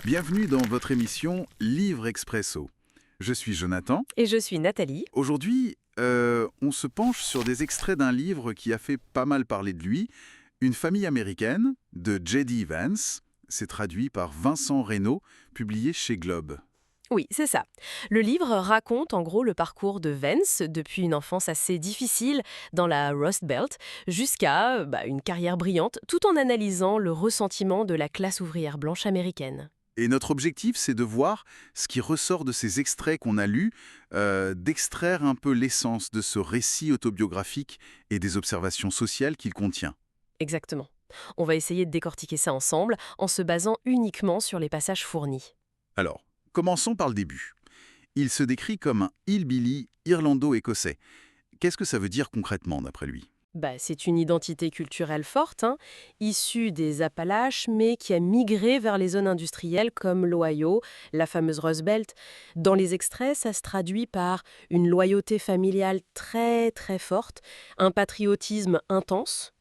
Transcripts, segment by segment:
Bienvenue dans votre émission Livre Expresso. Je suis Jonathan. Et je suis Nathalie. Aujourd'hui, on se penche sur des extraits d'un livre qui a fait pas mal parler de lui, Une famille américaine, de J.D. Vance. C'est traduit par Vincent Reynaud, publié chez Globe. Oui, c'est ça. Le livre raconte en gros le parcours de Vance depuis une enfance assez difficile dans la Rust Belt jusqu'à une carrière brillante, tout en analysant le ressentiment de la classe ouvrière blanche américaine. Et notre objectif, c'est de voir ce qui ressort de ces extraits qu'on a lus, d'extraire un peu l'essence de ce récit autobiographique et des observations sociales qu'il contient. Exactement. On va essayer de décortiquer ça ensemble en se basant uniquement sur les passages fournis. Alors, commençons par le début. Il se décrit comme un hillbilly irlando-écossais. Qu'est-ce que ça veut dire concrètement d'après lui? C'est une identité culturelle forte, issue des Appalaches, mais qui a migré vers les zones industrielles comme l'Ohio, la fameuse Rust Belt. Dans les extraits, ça se traduit par une loyauté familiale très très forte, un patriotisme intense,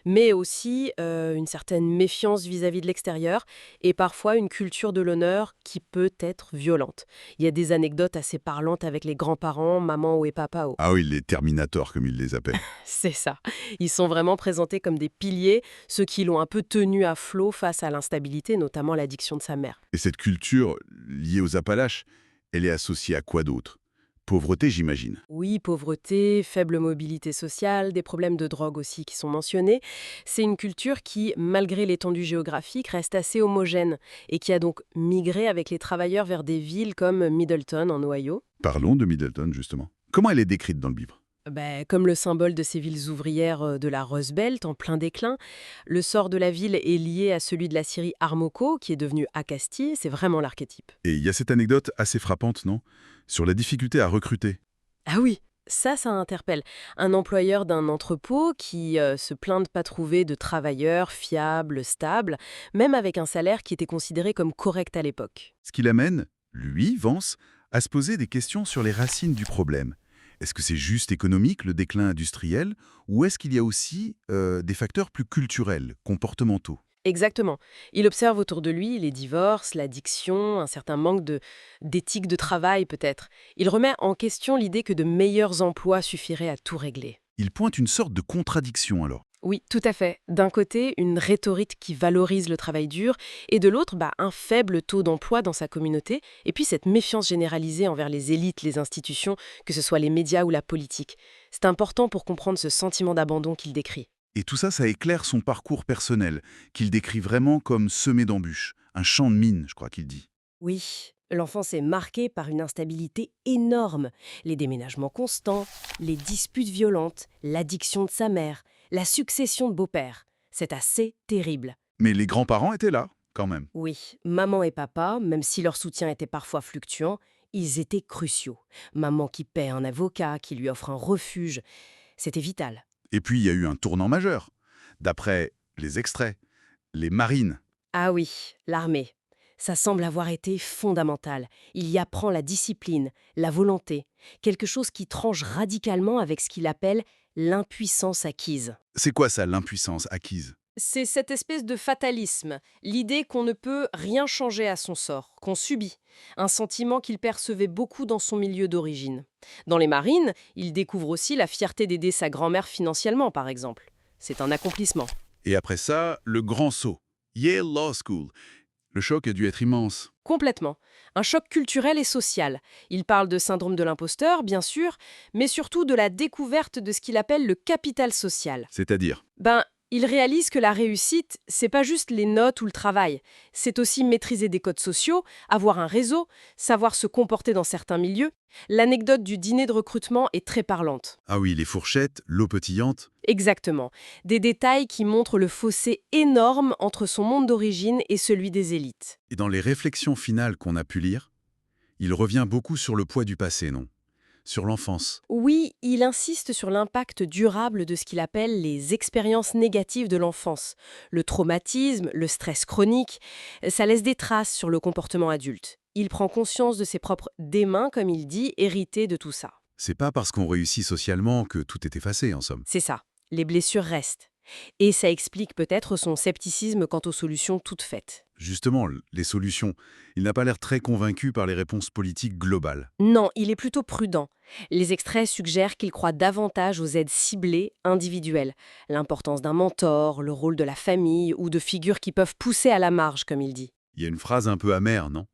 mais aussi une certaine méfiance vis-à-vis de l'extérieur et parfois une culture de l'honneur qui peut être violente. Il y a des anecdotes assez parlantes avec les grands-parents, maman et papa. Ah oui, les Terminators, comme ils les appellent. C'est ça. Ils sont vraiment présentés comme des piliers, ceux qui l'ont un peu tenu à flot face à l'instabilité, notamment l'addiction de sa mère. Et cette culture liée aux Appalaches, elle est associée à quoi d'autre? Pauvreté, j'imagine. Oui, pauvreté, faible mobilité sociale, des problèmes de drogue aussi qui sont mentionnés. C'est une culture qui, malgré l'étendue géographique, reste assez homogène et qui a donc migré avec les travailleurs vers des villes comme Middleton en Ohio. Parlons de Middleton, justement. Comment elle est décrite dans le livre? Comme le symbole de ces villes ouvrières de la Rust Belt en plein déclin, le sort de la ville est lié à celui de la Syrie Armoko, qui est devenue Acasti, c'est vraiment l'archétype. Et il y a cette anecdote assez frappante, non? Sur la difficulté à recruter. Ah oui, ça interpelle. Un employeur d'un entrepôt qui se plaint de ne pas trouver de travailleurs fiables, stables, même avec un salaire qui était considéré comme correct à l'époque. Ce qui l'amène, lui, Vance, à se poser des questions sur les racines du problème. Est-ce que c'est juste économique, le déclin industriel, ou est-ce qu'il y a aussi des facteurs plus culturels, comportementaux? Exactement. Il observe autour de lui les divorces, l'addiction, un certain manque d'éthique de travail peut-être. Il remet en question l'idée que de meilleurs emplois suffiraient à tout régler. Il pointe une sorte de contradiction alors. Oui, tout à fait. D'un côté, une rhétorique qui valorise le travail dur, et de l'autre, un faible taux d'emploi dans sa communauté, et puis cette méfiance généralisée envers les élites, les institutions, que ce soit les médias ou la politique. C'est important pour comprendre ce sentiment d'abandon qu'il décrit. Et tout ça, ça éclaire son parcours personnel, qu'il décrit vraiment comme semé d'embûches, un champ de mine, je crois qu'il dit. Oui, l'enfance est marquée par une instabilité énorme. Les déménagements constants, les disputes violentes, l'addiction de sa mère, la succession de beaux-pères. C'est assez terrible. Mais les grands-parents étaient là, quand même. Oui, maman et papa, même si leur soutien était parfois fluctuant, ils étaient cruciaux. Maman qui paie un avocat, qui lui offre un refuge, c'était vital. Et puis il y a eu un tournant majeur. D'après les extraits, les marines. Ah oui, l'armée. Ça semble avoir été fondamental. Il y apprend la discipline, la volonté, quelque chose qui tranche radicalement avec ce qu'il appelle l'impuissance acquise. C'est quoi ça, l'impuissance acquise? C'est cette espèce de fatalisme, l'idée qu'on ne peut rien changer à son sort, qu'on subit, un sentiment qu'il percevait beaucoup dans son milieu d'origine. Dans les marines, il découvre aussi la fierté d'aider sa grand-mère financièrement, par exemple. C'est un accomplissement. Et après ça, le grand saut. Yale Law School. Le choc a dû être immense. Complètement. Un choc culturel et social. Il parle de syndrome de l'imposteur, bien sûr, mais surtout de la découverte de ce qu'il appelle le capital social. C'est-à-dire? Il réalise que la réussite, c'est pas juste les notes ou le travail. C'est aussi maîtriser des codes sociaux, avoir un réseau, savoir se comporter dans certains milieux. L'anecdote du dîner de recrutement est très parlante. Ah oui, les fourchettes, l'eau pétillante. Exactement. Des détails qui montrent le fossé énorme entre son monde d'origine et celui des élites. Et dans les réflexions finales qu'on a pu lire, il revient beaucoup sur le poids du passé, non? Sur l'enfance. Oui, il insiste sur l'impact durable de ce qu'il appelle les expériences négatives de l'enfance. Le traumatisme, le stress chronique, ça laisse des traces sur le comportement adulte. Il prend conscience de ses propres démons, comme il dit, hérités de tout ça. C'est pas parce qu'on réussit socialement que tout est effacé, en somme. C'est ça. Les blessures restent. Et ça explique peut-être son scepticisme quant aux solutions toutes faites. Justement, les solutions. Il n'a pas l'air très convaincu par les réponses politiques globales. Non, il est plutôt prudent. Les extraits suggèrent qu'il croit davantage aux aides ciblées, individuelles. L'importance d'un mentor, le rôle de la famille ou de figures qui peuvent pousser à la marge, comme il dit. Il y a une phrase un peu amère, non?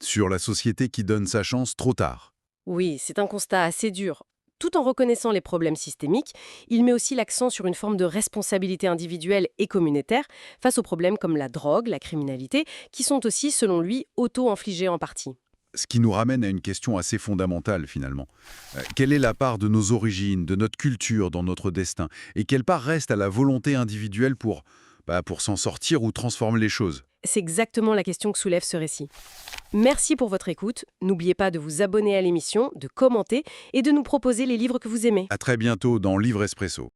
Sur la société qui donne sa chance trop tard. Oui, c'est un constat assez dur. Tout en reconnaissant les problèmes systémiques, il met aussi l'accent sur une forme de responsabilité individuelle et communautaire face aux problèmes comme la drogue, la criminalité, qui sont aussi, selon lui, auto-infligés en partie. Ce qui nous ramène à une question assez fondamentale, finalement. Quelle est la part de nos origines, de notre culture dans notre destin? Et quelle part reste à la volonté individuelle pour s'en sortir ou transformer les choses? C'est exactement la question que soulève ce récit. Merci pour votre écoute. N'oubliez pas de vous abonner à l'émission, de commenter et de nous proposer les livres que vous aimez. À très bientôt dans Livre Espresso.